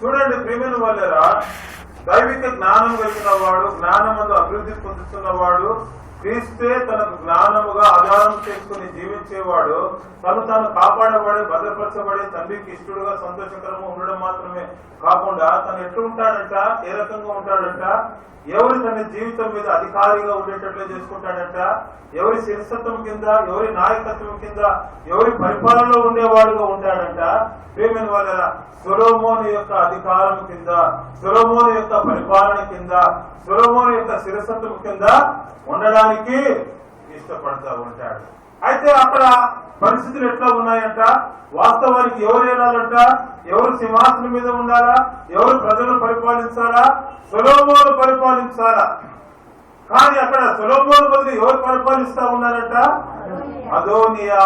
చూడండి ప్రియమైన వాళ్ళరా, దైవిక జ్ఞానం కలిగిన వాడు, జ్ఞానమందు అభివృద్ధి పొందుతున్నవాడు, క్రీస్తే తనకు జ్ఞానముగా ఆధారం చేసుకుని జీవించేవాడు తను తాను కాపాడబడి భద్రపరచబడి తండ్రికి ఇష్టడుగా సంతోషకరంగా ఉండడం మాత్రమే కాకుండా తను ఎట్లా ఉంటాడంట, ఏ రకంగా ఉంటాడంట, ఎవరి తన జీవితం మీద అధికారిగా ఉండేటట్లు చేసుకుంటాడంట, ఎవరి శిరసత్వం కింద, ఎవరి నాయకత్వం కింద, ఎవరి పరిపాలనలో ఉండేవాడుగా ఉంటాడంట. ప్రియమైన వాళ్ళ సొలొమోను యొక్క అధికారం కింద, సొలొమోను యొక్క పరిపాలన కింద, సొలొమోను యొక్క శిరసత్వం కింద ఉండడానికి ఇష్టపడతా ఉంటాడు. అయితే అక్కడ పరిస్థితులు ఎట్లా ఉన్నాయంట, వాస్తవానికి ఎవరు ఏలాలంట, ఎవరు సింహాసనం మీద ఉండాలా, ఎవరు ప్రజలను పరిపాలించాలా, సొలొమోను పరిపాలించాలా. కానీ అక్కడ సొలొమోను బదులు ఎవరు పరిపాలిస్తా ఉన్నారంట, అదోనియా.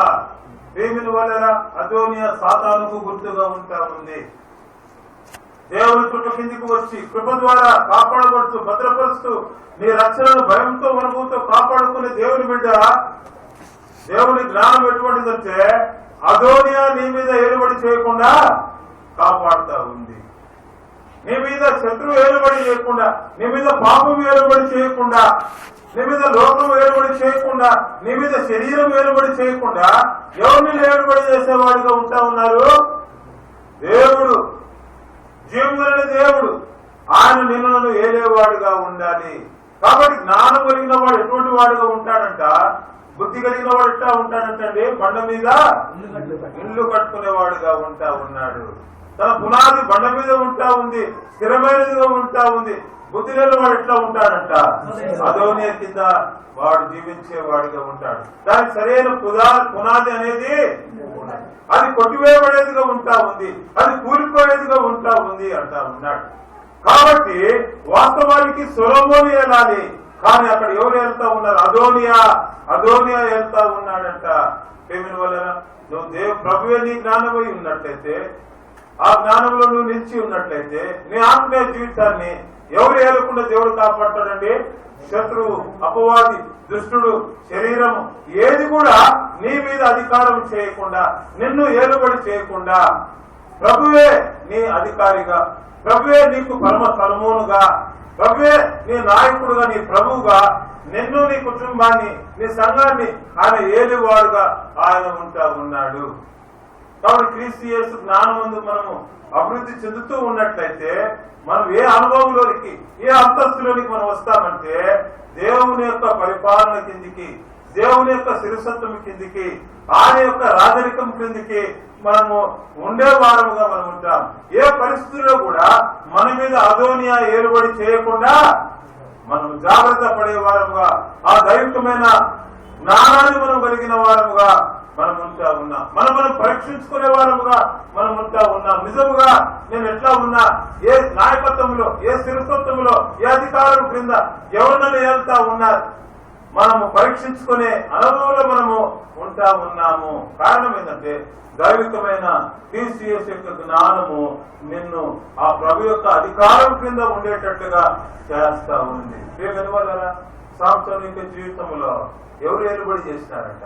ప్రేమిని వల్ల అదోనియా సాతానుకు గుర్తుగా ఉంటా ఉంది. దేవుని కృప కిందికి వచ్చి కృప ద్వారా కాపాడబడుతూ భద్రపరుస్తూ నీ రక్షణను భయంతో వణుకుతో కాపాడుకునే దేవుని బిడ్డ, దేవుని జ్ఞానం ఎటువంటిదంటే అదోనియా నీ మీద ఏలుబడి చేయకుండా కాపాడుతా ఉంది. నీ మీద శత్రువు ఏలుబడి చేయకుండా, నీ మీద పాపం ఏలుబడి చేయకుండా, నీ మీద లోకం ఏలుబడి చేయకుండా, నీ మీద శరీరం ఏలుబడి చేయకుండా ఎవరిని ఏలుబడి చేసేవాడిగా ఉంటా ఉన్నారు. దేవుడు, జీవన దేవుడు, ఆయన నిన్ను ఏలేవాడుగా ఉండాలి. కాబట్టి జ్ఞానం కలిగిన వాడు ఎటువంటి వాడుగా ఉంటాడంట, బుద్ధి కలిగిన వాడు ఎట్లా ఉంటాడంటే బండ మీద ఇల్లు కట్టుకునేవాడుగా ఉంటా ఉన్నాడు. తన పునాది బండ మీద ఉంటా ఉంది, స్థిరమైనదిగా ఉంటా ఉంది. బుద్ధి లేని వాడు ఎట్లా ఉంటాడంట, అదోనియా కింద వాడు జీవించేవాడిగా ఉంటాడు. దానికి సరైన పునాది అనేది అది కొట్టివేయబడేదిగా ఉంటా ఉంది, అది కూలిపోయేదిగా ఉంటా ఉంది అంటా ఉన్నాడు. కాబట్టి వాస్తవానికి సొలొమోను ఏలాలి, కానీ అక్కడ ఎవరు వెళ్తా ఉన్నారు, అదోనియా వెళ్తా ఉన్నాడంట. ప్రేమిని వల్ల నువ్వు ప్రభువే నీ జ్ఞానమై ఉన్నట్లయితే, ఆ జ్ఞానంలో నువ్వు నిలిచి ఉన్నట్లయితే నీ ఆత్మీయ జీవితాన్ని ఎవరు ఏలకుండా దేవుడు కాపాడతాడండి. శత్రువు, అపవాది, దుష్టుడు, శరీరము ఏది కూడా నీ మీద అధికారం చేయకుండా, నిన్ను ఏలుబడి చేయకుండా ప్రభువే నీ అధికారిగా, ప్రభువే నీకు పరమ సొలొమోనుగా, ప్రభువే నీ నాయకుడుగా, నీ ప్రభువుగా నిన్ను, నీ కుటుంబాన్ని, నీ సంఘాన్ని ఆయన ఏలువాడుగా ఆయన ఉంటా ఉన్నాడు. కాబట్టి క్రీస్తు యేసు జ్ఞానమందు మనము అభివృద్ధి చెందుతూ ఉన్నట్లయితే మనం ఏ అనుభవంలోనికి, ఏ అంతస్తులోనికి మనం వస్తామంటే దేవుని యొక్క పరిపాలన కిందికి, దేవుని యొక్క శిరసత్వం కిందికి, ఆయన యొక్క రాజరికం కిందికి మనము ఉండే వారముగా మనం ఉంటాం. ఏ పరిస్థితుల్లో కూడా మన మీద అదోనియా ఏలుబడి చేయకుండా మనం జాగ్రత్త పడే వారముగా, ఆ దైవికమైన జ్ఞానాన్ని మనం కలిగిన వారముగా మనం ఉంటా ఉన్నాం. మనం పరీక్షించుకునే వారముగా మనం ఉంటా ఉన్నాం. నిజముగా నేను ఎట్లా ఉన్నా, ఏ నాయకత్వంలో, ఏ శిరసత్వంలో, ఏ అధికారం క్రింద ఎవరినైనా వెళ్తా ఉన్నారు, మనము పరీక్షించుకునే అనుభవంలో మనము ఉంటా ఉన్నాము. కారణం ఏంటంటే దైవికమైన క్రీస్తు యేసు యొక్క జ్ఞానము నిన్ను ఆ ప్రభు యొక్క అధికారం క్రింద ఉండేటట్టుగా చేస్తా ఉంది. వల్ల సాంసారిక జీవితంలో ఎవరు ఏలుబడి చేసినారంట,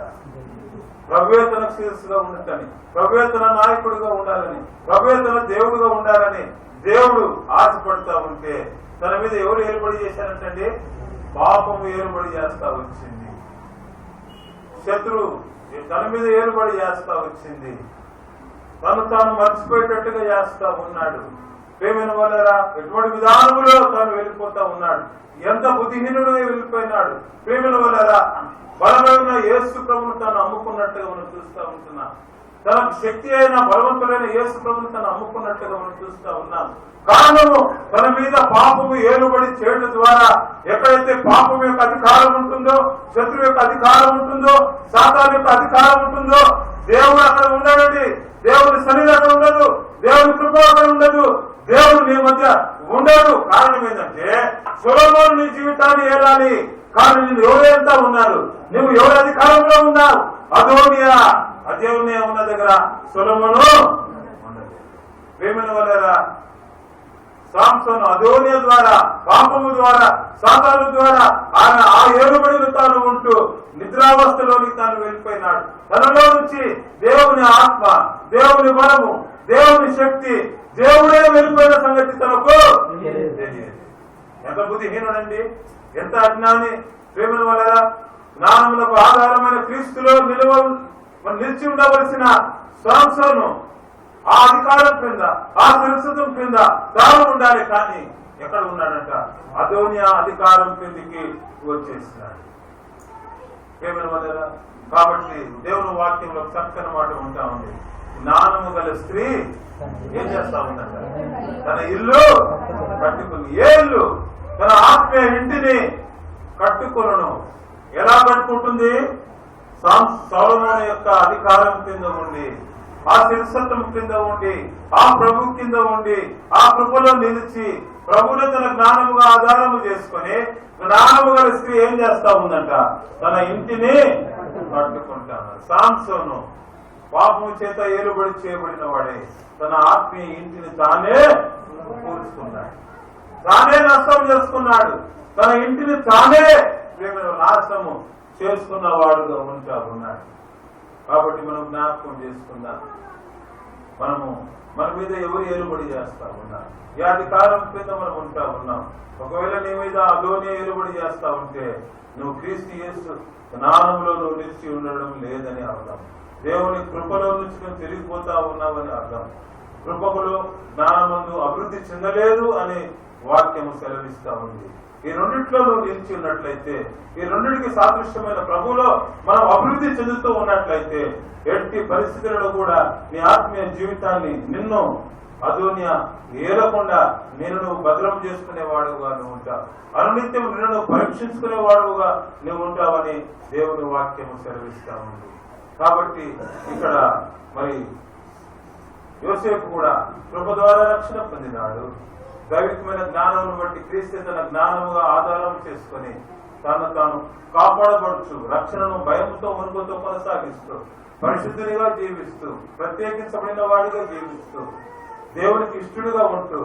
ప్రభువే తన శిరస్సుగా ఉండటని, ప్రభువే తన నాయకుడిగా ఉండాలని, ప్రభువే తన దేవుడుగా ఉండాలని దేవుడు ఆశపడతా ఉంటే తన మీద ఎవరు ఏలుబడి చేశారంటే పాపము ఏలుబడి చేస్తా వచ్చింది, శత్రువు తన మీద ఏలుబడి చేస్తా వచ్చింది, తను తాను మర్చిపోయేటట్టుగా చేస్తా ఉన్నాడు. ప్రేమైన వల్లరా ఎటువంటి విధానములో తాను వెళ్ళిపోతా ఉన్నాడు, ఎంత బుద్ధిహీనుడు వెళ్ళిపోయినాడు. ప్రేమైన వల్లరా బలమైన యేసు ప్రభును తాను అమ్ముకున్నట్టుగా మనం చూస్తూ ఉంటున్నాం. తనకు శక్తి అయిన బలవంతుడైన యేసు ప్రభును తాను అమ్ముకున్నట్టుగా మనం చూస్తూ ఉన్నాం. కారణము తన మీద పాపము ఏలుబడి చేయడం ద్వారా ఎక్కడైతే పాపం యొక్క అధికారం ఉంటుందో, శత్రువు యొక్క అధికారం ఉంటుందో, సాతాను యొక్క అధికారం ఉంటుందో, దేవుడు అక్కడ ఉండడండి. దేవుని సన్నిధి అక్కడ ఉండదు, దేవుని కృప అక్కడ ఉండదు, దేవుడు నీ మధ్య ఉండడు. కారణం ఏంటంటే సొలొమోను నీ జీవితాన్ని ఏలాలి, కానీ నేను ఎవరు వెళ్తా ఉన్నారు, నువ్వు ఎవరి అధికారంలో ఉన్నావు, అజేవునే ఉన్న దగ్గర సొలొమోను ఉండలేదు. ప్రేమైన వాళ్ళరా, సాంసోను అదోనియ ద్వారా, పాపము ద్వారా, సాతాను ద్వారా ఆయన ఆ ఏలుబడిలో తాను ఉంటూ నిద్రావస్థలోకి తాను వెళ్ళిపోయినాడు. తనలో నుంచి దేవుని ఆత్మ, దేవుని బలము, దేవుని శక్తి, దేవుడే వెళ్ళిపోయిన సంగతి తనకు తెలియదు. ఎంత బుద్ధిహీనుడండి, ఎంత అజ్ఞాని. ప్రేమల వల్ల జ్ఞానములకు ఆధారమైన క్రీస్తులో నిలిచి ఉండవలసిన సాంసోను ఆ అధికారం క్రింద, ఆ శిరస్సుతం క్రింద తాను ఉండాలి. కానీ ఎక్కడ ఉన్నాడంట? అదోనియా అధికారం క్రిందికి వచ్చేసినాడు. ప్రేమల వల్ల కాబట్టి దేవుని వాక్యంలో చక్కని మాట ఉంటా ఉంది. జ్ఞానము గల స్త్రీ ఏం చేస్తా ఉందంట? తన ఇల్లు కట్టుకుని, ఏ ఇల్లు? తన ఆత్మీయ ఇంటిని కట్టుకొనును. ఎలా కట్టుకుంటుంది? సొలొమోను యొక్క అధికారం కింద ఉండి, ఆ శిరస్సత్వం కింద ఉండి, ఆ ప్రభు కింద ఉండి, ఆ కృపలో నిలిచి, ప్రభుని తన జ్ఞానముగా ఆధారము చేసుకుని, జ్ఞానము గల స్త్రీ ఏం చేస్తా ఉందంట? తన ఇంటిని కట్టుకుంటాను. సాంసోను పాపము చేత ఏలుబడి చేయబడిన వాడే తన ఆత్మీయ ఇంటిని తానే కూర్చుకున్నాడు, తానే నష్టం చేసుకున్నాడు, తన ఇంటిని తానే నాశనము చేసుకున్న వాడుగా ఉంటా ఉన్నాడు. కాబట్టి మనం జ్ఞాపకం చేసుకుందాం, మన మీద ఎవరు ఏలుబడి చేస్తా ఉన్నారు? ఈ అధికారం కింద మనం ఉంటా ఉన్నాం. ఒకవేళ నీ మీద అదోనియా ఏలుబడి చేస్తా ఉంటే నువ్వు క్రీస్తు యేసు జ్ఞానంలో నువ్వు నిలిచి ఉండడం లేదని అర్థం. దేవుని కృపలో నుంచి నువ్వు తిరిగిపోతా ఉన్నావని అర్థం. కృపకులో జ్ఞానమందు అభివృద్ధి చెందలేదు అని వాక్యము సెలవిస్తా ఉంది. ఈ రెండిట్లో నువ్వు నిలిచి ఉన్నట్లయితే, ఈ రెండింటికి సాదృశ్యమైన ప్రభువులో మనం అభివృద్ధి చెందుతూ ఉన్నట్లయితే, ఎట్టి పరిస్థితులలో కూడా నీ ఆత్మీయ జీవితాన్ని నిన్ను అదోనియా ఏలకుండా నువ్వు భద్రం చేసుకునేవాడుగా నువ్వు ఉంటావు. అనునిత్యం నిన్ను పరీక్షించుకునేవాడుగా నువ్వు ఉంటావని దేవుని వాక్యము సెలవిస్తా ఉంది. కాబట్టి ఇక్కడ మరి యోసేపు కూడా కృప ద్వారా రక్షణ పొందినాడు. దైవికమైన జ్ఞానమును బట్టి క్రీస్తు తన జ్ఞానముగా ఆధారం చేసుకుని తాను కాపాడబడుచు, రక్షణను భయంతో వణుకుతో కొనసాగిస్తూ, పరిశుద్ధునిగా జీవిస్తూ, ప్రత్యేకించబడిన వాడిగా జీవిస్తూ, దేవునికి ఇష్టడుగా ఉంటూ,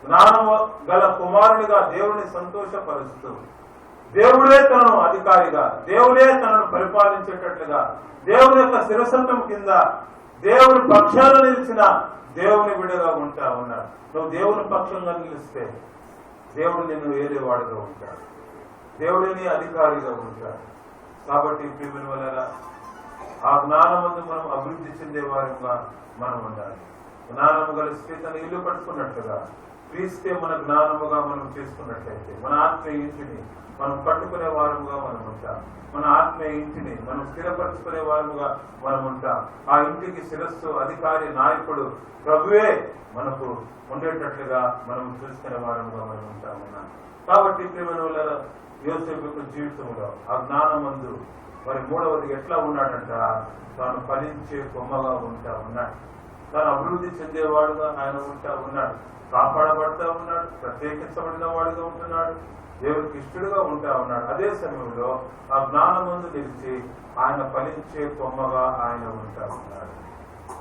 జ్ఞానము గల కుమారునిగా దేవుని సంతోషపరుస్తూ, దేవుడే తనను అధికారిగా, దేవుడే తనను పరిపాలించేటట్లుగా, దేవుని యొక్క శిరసత్వం కింద దేవుని పక్షాన నిలిచిన దేవుని బిడ్డగా ఉంటా ఉన్నాడు. నువ్వు దేవుని పక్షంగా నిలిస్తే దేవుడు నిన్ను ఏలేవాడుగా ఉంటాడు, దేవుడిని అధికారిగా ఉంటాడు. కాబట్టి ప్రియమైన వల్ల ఆ జ్ఞానమందు మనం అభివృద్ధి చెందేవారుగా మనం ఉండాలి. జ్ఞానము గల స్త్రీ తన ఇల్లు పట్టుకున్నట్లుగా క్రీస్తే మన జ్ఞానముగా మనం చేసుకున్నట్లయితే మన ఆత్మీయ ఇంటిని మనం కట్టుకునే వారముగా మనం ఉంటాం. మన ఆత్మీయ ఇంటిని మనం స్థిరపరచుకునే వారముగా మనం ఉంటాం. ఆ ఇంటికి శిరస్సు, అధికారి, నాయకుడు ప్రభువే మనకు ఉండేటట్లుగా మనం చూసుకునే వారముగా మనం ఉంటామన్నా. కాబట్టి ప్రియమైన వల్ల యోసేపు యొక్క జీవితంలో ఆ జ్ఞానమందు మరి మూడవది ఎట్లా ఉన్నాడంట? తాను ఫలించే కొమ్మగా ఉంటా ఉన్నాడు, తాను అభివృద్ధి చెందేవాడుగా ఆయన ఉంటా ఉన్నాడు, కాపాడబడతా ఉన్నాడు, ప్రత్యేకించబడిన వాడుగా ఉంటున్నాడు, దేవుడికి ఇష్టడుగా ఉంటా ఉన్నాడు. అదే సమయంలో ఆ జ్ఞానమందు నిలిచి ఆయన ఫలించే కొమ్మగా ఆయన ఉంటా ఉన్నాడు.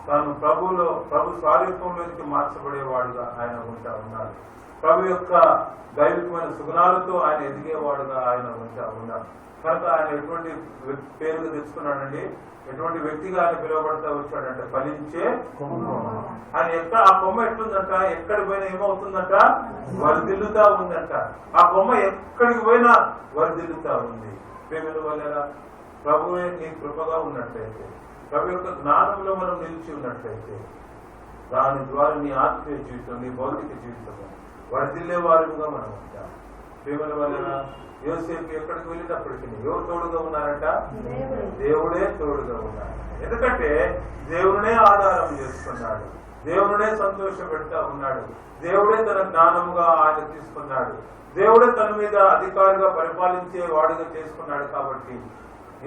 తాను ప్రభు స్వారూప్యంలోకి మార్చబడేవాడుగా ఆయన ఉంటా ఉన్నాడు. ప్రభు యొక్క దైవికమైన సుగుణాలతో ఆయన ఎదిగేవాడుగా ఆయన ఉంటా ఉన్నాడు. కనుక ఆయన ఎటువంటి పేరుగా తెచ్చుకున్నాడండి, ఎటువంటి వ్యక్తిగా ఆయన పిలువబడతా వచ్చాడంటే ఫలించే కొమ్మ. ఆయన ఆ కొమ్మ ఎట్లుందంట? ఎక్కడికి పోయినా ఏమవుతుందంట? వర్ధిల్లుతా ఉందంట. ఆ కొమ్మ ఎక్కడికి పోయినా వర్ధిల్లుతా ఉంది. ప్రేమల వల్ల ప్రభువే నీ కృపగా ఉన్నట్లయితే, ప్రభు యొక్క జ్ఞానంలో మనం నిలిచి ఉన్నట్లయితే, దాని ద్వారా నీ ఆత్మీయ జీవితం, నీ భౌతిక జీవితం వర్ధిల్లే వారుగా మనం ఉంటాం. ప్రేమల వల్ల యోసేపు ఎక్కడికి వెళ్ళేటప్పటికీ ఎవరు తోడుగా ఉన్నారంట? దేవుడే తోడుగా ఉన్నారు. ఎందుకంటే దేవుడే ఆధారం చేసుకున్నాడు, దేవుడే సంతోష పెడతా ఉన్నాడు, దేవుడే తన జ్ఞానముగా ఆయన తీసుకున్నాడు, దేవుడే తన మీద అధికారిగా పరిపాలించే వాడిగా చేసుకున్నాడు. కాబట్టి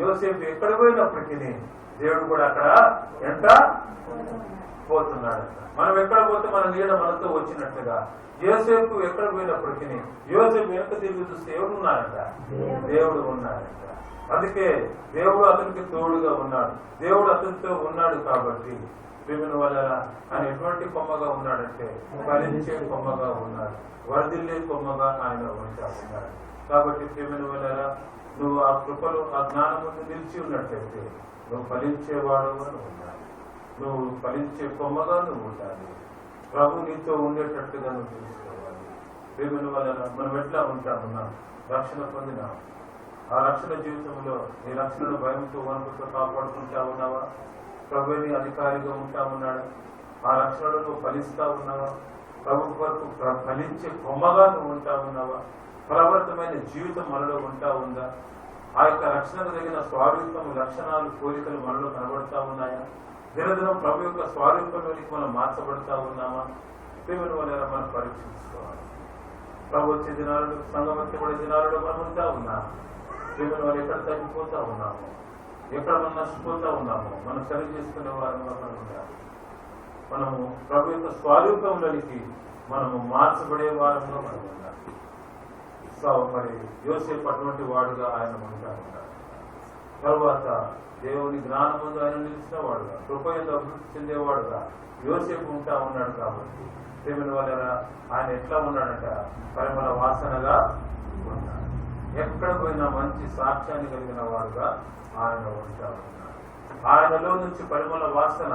యోసేపు ఎక్కడ పోయినప్పటికీ దేవుడు కూడా అక్కడ ఎంత పోతున్నాడంట. మనం ఎక్కడ పోతే మన నీడ మనతో వచ్చినట్లుగా యోసేపు ఎక్కడ పోయినప్పటికీ యోసేపు వెనక తిరిగి చూస్తే ఎవరు ఉన్నారంట? దేవుడు ఉన్నాడంట. అందుకే దేవుడు అతనికి తోడుగా ఉన్నాడు. దేవుడు అతనితో ఉన్నాడు కాబట్టి ప్రేమిన వల్ల ఆయన ఎటువంటి కొమ్మగా ఉన్నాడంటే ఫలించే కొమ్మగా ఉన్నాడు, వర్ధిల్లే కొమ్మగా ఆయన ఉంటా ఉన్నాడు. కాబట్టి ప్రేమిన వల్ల నువ్వు ఆ కృపలు ఆ జ్ఞానం ముందు నిలిచి ఉన్నట్లయితే నువ్వు ఫలించేవాడుగా నువ్వు ఉండాలి. నువ్వు ఫలించే కొమ్మగా నువ్వు ఉండాలి. ప్రభు నీతో ఉండేటట్టుగా నువ్వు చూసుకోవాలి. ప్రేమిన వల్ల మనం ఎట్లా ఉంటా ఉన్నాం? రక్షణ పొందినాం. ఆ రక్షణ జీవితంలో నీ రక్షణను భయంతో వణుకుతో కాపాడుకుంటా ఉన్నావా? ప్రభుని అధికారిగా ఉంటా ఉన్నాడు. ఆ రక్షణలో నువ్వు ఫలిస్తా ఉన్నావా? ప్రభు కొరకు ఫలించే కొమ్మగా నువ్వు ఉంటా ఉన్నావా? ఫలవంతమైన జీవితం మనలో ఉంటా ఉందా? ఆ యొక్క రక్షణకు తగిన స్వారూప్యం లక్షణాలు కోరికలు మనలో కనబడతా ఉన్నాయా? దినదినం ప్రభు యొక్క స్వారూప్యంలోనికి మనం మార్చబడతా ఉన్నామా? దేవుని వల్ల మనం పరీక్షించుకోవాలి. ప్రభు వచ్చే దినాలలో సంగమించబడే దినాలలో మనం ఉంటా ఉన్నాం. దేవుని వల్ల ఎక్కడ తగ్గిపోతా ఉన్నాము, ఎక్కడ మనం నష్టపోతా ఉన్నాము, మనం సరి చేసుకునే వారంగా మనం ఉండాలి. మనము ప్రభు యొక్క స్వారూప్యంలోనికి మనము మార్చబడే వారంగా మనం ఉండాలి. సో మరి యోసేపు అటువంటి వాడుగా ఆయన ఉంటా ఉన్నాడు. తరువాత దేవుని జ్ఞానముందు ఆయన నిలిచిన వాడుగా, కృపయందు అభివృద్ధి చెందేవాడుగా యోసేపు ఉంటా ఉన్నాడు. కాబట్టి దేవుని వల్ల ఆయన ఎట్లా ఉన్నాడంట? పరిమళ వాసనగా ఉన్నాడు. ఎక్కడ పోయినా మంచి సాక్ష్యాన్ని కలిగిన వాడుగా ఆయన ఉంటా ఉన్నాడు. ఆయనలో నుంచి పరిమళ వాసన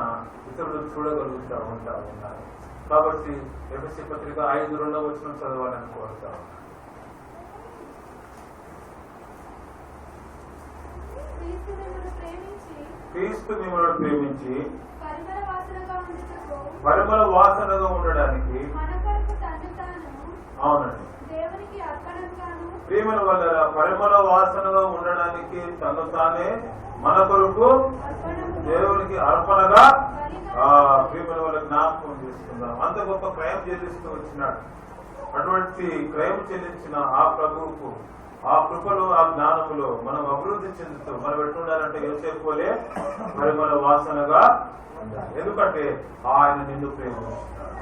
ఇతరులు చూడగలుగుతూ ఉంటా ఉన్నారు. కాబట్టి ఎఫెసీ పత్రిక 5:2 చదవాలని కోరుతా ఉన్నాను. క్రీస్తు మిమ్మల్ని ప్రేమించి పరిమళ వాసనగా ఉండడానికి అవునండి ప్రేమల వల్ల పరిమళ వాసనగా ఉండడానికి తను తానే మన కొరకు దేవునికి అర్పణగా ప్రేమల వల్ల జ్ఞాపకం చేసుకుందాం. అంత గొప్ప క్రయం చెల్లిస్తూ వచ్చినాడు. అటువంటి క్రయం చెల్లించిన ఆ ప్రభువుకు ఆ కృపలో ఆ జ్ఞానములో మనం అభివృద్ధి చెందుతూ మనం ఎట్లుండాలంటే యోసేపు పోలే పరిమళ వాసనగా ఉండాలి. ఎందుకంటే ఆయన నిన్ను ప్రేమించినాడు,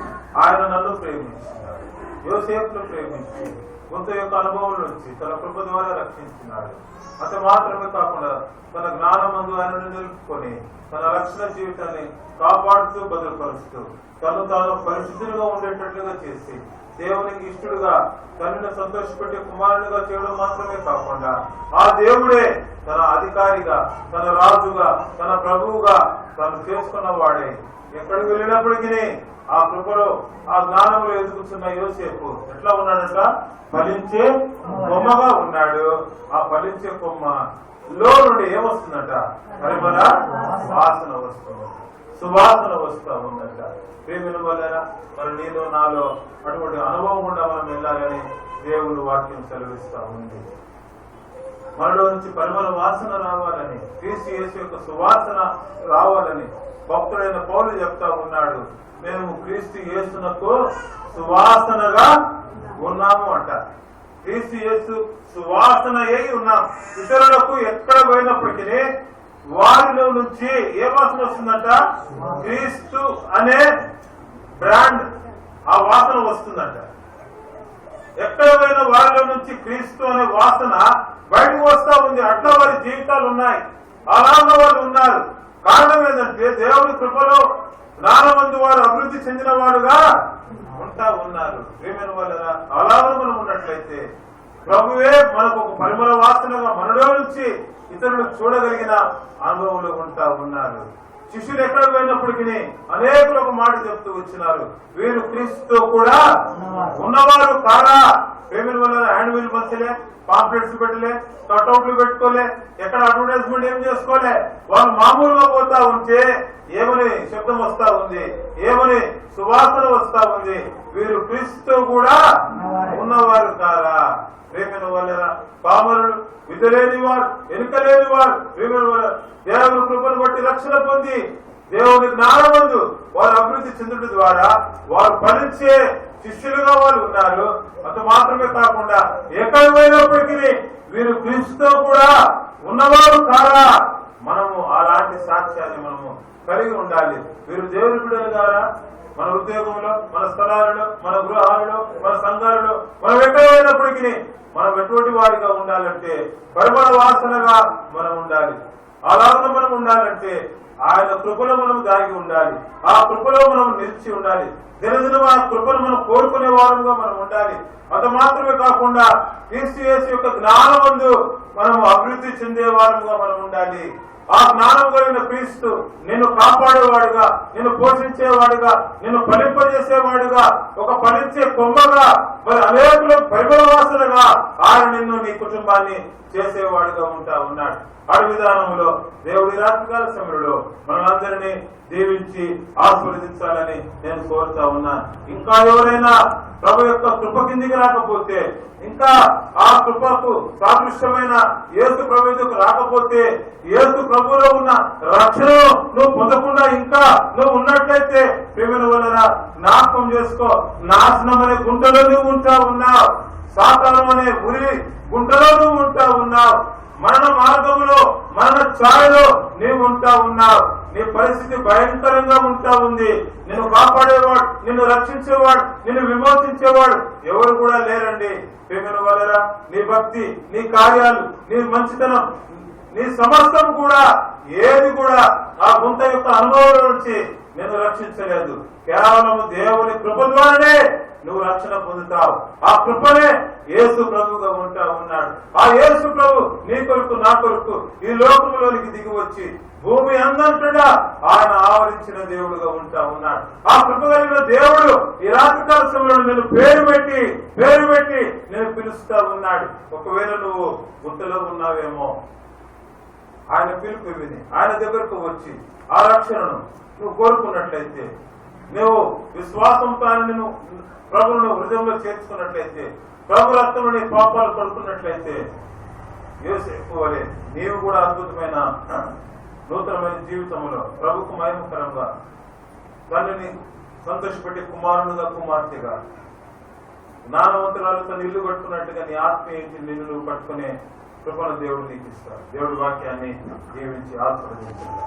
ఆయన నన్ను ప్రేమించినాడు, యోసేపును ప్రేమించి కొంత యొక్క అనుభవం నుంచి తన కృప ద్వారా రక్షించినాడు. అంత మాత్రమే కాకుండా తన జ్ఞానమందు ఆయనను నిలుపుకొని తన రక్షణ జీవితాన్ని కాపాడుతూ భద్రపరుస్తూ తను తాను పరిశుద్ధులుగా ఉండేటట్లుగా చేసి దేవునికి ఇష్టడుగా తనను సంతోషపెట్టే కుమారునిగా చేయడం మాత్రమే కాకుండా ఆ దేవుడే తన అధికారిగా, తన రాజుగా, తన ప్రభువుగా తను చేసుకున్న వాడే. ఎక్కడికి వెళ్ళినప్పటికీ ఆ కృపలో ఆ జ్ఞానంలో ఎదుగుతున్న యోసేపు ఎట్లా ఉన్నాడంట? ఫలించే కొమ్మగా ఉన్నాడు. ఆ ఫలించే కొమ్మలో నుండి ఏమొస్తుందంట? పరిమళ వాసన వస్తుంది, సువాసన వస్తూ ఉందంట. ప్రేమిల వల్ల మరి నీలో నాలో అటువంటి అనుభవం కూడా మనం వెళ్ళాలని దేవుడు వాక్యం సెలవిస్తా ఉంది. మనలో నుంచి పరిమళ వాసన రావాలని, క్రీస్తు యేసు యొక్క సువాసన రావాలని భక్తుడైన పౌలు చెప్తా ఉన్నాడు. మేము క్రీస్తు యేసునకు సువాసనగా ఉన్నాము అంట. క్రీస్తు యేసు సువాసన అయి ఉన్నాం. ఇతరులకు ఎక్కడ పోయినప్పటికీ వారిలో నుంచి ఏ వాసన వస్తుందంట? క్రీస్తు అనే బ్రాండ్ ఆ వాసన వస్తుందంట. ఎక్కడ పోయిన వారిలో నుంచి క్రీస్తు అనే వాసన బయటకు వస్తా ఉంది. అట్లా వారి జీవితాలు ఉన్నాయి, అలాగా వాళ్ళు ఉన్నారు. కారణం ఏంటంటే దేవుని కృపలో జ్ఞానమందు వారు అభివృద్ధి చెందిన వాడుగా ఉంటా ఉన్నారు. ప్రేమైన వాళ్ళ అలాగా మనం ఉన్నట్లయితే ప్రభువే మనకు ఒక పరిమళ వాసనగా మనలో నుంచి ఇతరులు చూడగలిగిన అనుభవంలో ఉంటా ఉన్నారు. శిష్యులు ఎక్కడ పోయినప్పటికీ అనేకులు ఒక మాట చెప్తూ వచ్చినారు, వీరు క్రీస్తుతో కూడా ఉన్నవారు కారా. ప్రేమిల వల్ల హ్యాండ్ వీల్ పంచలే, పాంప్లెట్స్ పెట్టలే, కట్అవుట్లు పెట్టుకోలే, ఎక్కడ అడ్వర్టైజ్మెంట్ ఏం చేసుకోలే. వాళ్ళు మామూలుగా పోతా ఉంటే ఏమని శబ్దం వస్తా ఉంది, ఏమని సువాసన వస్తా ఉంది, వీరు క్రీస్తుతో కూడా ఉన్నవారు కారా. ప్రేమిల వల్ల పామరుడు, విధ లేని వారు, ఎన్నిక లేని వారు, ప్రేమిల వల్ల దేవుని కృపను బట్టి రక్షణ పొంది దేవుని జ్ఞానమందు వారు అభివృద్ధి చెందడం ద్వారా వారు ఫలించే శిష్యులుగా వాళ్ళు ఉన్నారు. అంత మాత్రమే కాకుండా ఎక్కడ పోయినప్పటికీ వీరు క్రీస్తుతో కూడా ఉన్నవారు కారా. మనము అలాంటి సాక్ష్యాన్ని మనము కలిగి ఉండాలి. మీరు దేవుని బిడ్డలు ద్వారా మన ఉద్యోగంలో, మన స్థలాలలో, మన గృహాలలో, మన సంఘాలలో మనం ఎక్కడైనప్పటికీ మనం ఎటువంటి వారిగా ఉండాలంటే పరిమళ వాసనగా మనం ఉండాలి. అలాగే మనం ఉండాలంటే ఆయన కృపలో మనం దాగి ఉండాలి. ఆ కృపలో మనం నిలిచి ఉండాలి. దినదినం ఆ కృపను మనం కోరుకునే వారంగా మనం ఉండాలి. అంత మాత్రమే కాకుండా క్రీస్తు యేసు యొక్క జ్ఞానమందు మనం అభివృద్ధి చెందే వారంగా మనం ఉండాలి. ఆ జ్ఞానం కలిగిన క్రీస్తు నిన్ను కాపాడేవాడుగా, నిన్ను పోషించేవాడుగా, నిన్ను ఫలింపజేసేవాడుగా, ఒక ఫలించే కొమ్మగా, మరి అనేకులు పరిమళ వాసనగా ఆయన నిన్ను నీ కుటుంబాన్ని చేసేవాడుగా ఉన్నాడు. అడి విధానంలో దేవుడి రాత్రికాల సమయంలో మనందరినీ దీవించి ఆశీర్వదించాలని నేను కోరుతా ఉన్నాను. ఇంకా ఎవరైనా ప్రభు యొక్క కృప కిందికి రాకపోతే, ఇంకా ఆ కృపకు సాదృశ్యమైన యేసు ప్రభువుకు రాకపోతే, యేసు ప్రభువులో ఉన్న రక్షణ నువ్వు పొందకుండా ఇంకా నువ్వు ఉన్నట్లయితే ప్రేమను వలన జ్ఞాపకం చేసుకో. నాశనం అనే గుంటలో నువ్వు ఉంటా ఉన్నావు. సాతాను అనే ఉరి గుంటలో నువ్వు ఉంటా ఉన్నావు. మరణ మార్గంలో, మరణ ఛాయలో నీవు ఉంటా ఉన్నావు. నీ పరిస్థితి భయంకరంగా ఉంటా ఉంది. నిన్ను కాపాడేవాడు, నిన్ను రక్షించేవాడు, నిన్ను విమోచించేవాడు ఎవరు కూడా లేరండి. ప్రేమల వలన నీ భక్తి, నీ కార్యాలు, నీ మంచితనం, నీ సమస్తం కూడా ఏది కూడా ఆ గుంట యొక్క అనుభవం నుంచి నిన్ను రక్షించలేదు. కేవలం దేవుని కృప ద్వారానే నువ్వు రక్షణ పొందుతావు. ఆ కృపనే యేసు ప్రభువుగా ఉంటా ఉన్నాడు. ఆ యేసు ప్రభు నీ కొరకు, నా కొరకు ఈ లోకంలోనికి దిగి వచ్చి భూమి అందంతటా ఆయన ఆవరించిన దేవుడుగా ఉంటా ఉన్నాడు. ఆ కృప కలిగిన దేవుడు ఈ రాత్రికాల సమయంలో నేను పేరు పెట్టి నేను పిలుస్తా ఉన్నాడు. ఒకవేళ నువ్వు గుంటలో ఉన్నావేమో, ఆయన పిలుపు విని ఆయన దగ్గరకు వచ్చి ఆ రక్షణను నువ్వు కోరుకున్నట్లయితే, నువ్వు విశ్వాసంతో నువ్వు ప్రభువును హృదయంలో చేర్చుకున్నట్లయితే, ప్రభు రక్తంలో నీ పాపాలు కొడుకున్నట్లయితే, యోసేపు వలె నీవు కూడా అద్భుతమైన నూతనమైన జీవితంలో ప్రభుకు మహిమకరంగా తల్లిని సంతోషపెట్టి కుమారునిగా, కుమార్తెగా, జ్ఞానవంతురాలతో ఇల్లు కట్టుకున్నట్టుగా నీ ఆత్మీయ నిన్ను నువ్వు పట్టుకునే కృపను దేవుడు నీకు ఇస్తాడు. దేవుడి వాక్యాన్ని దీవించి ఆశీర్వదించాడు.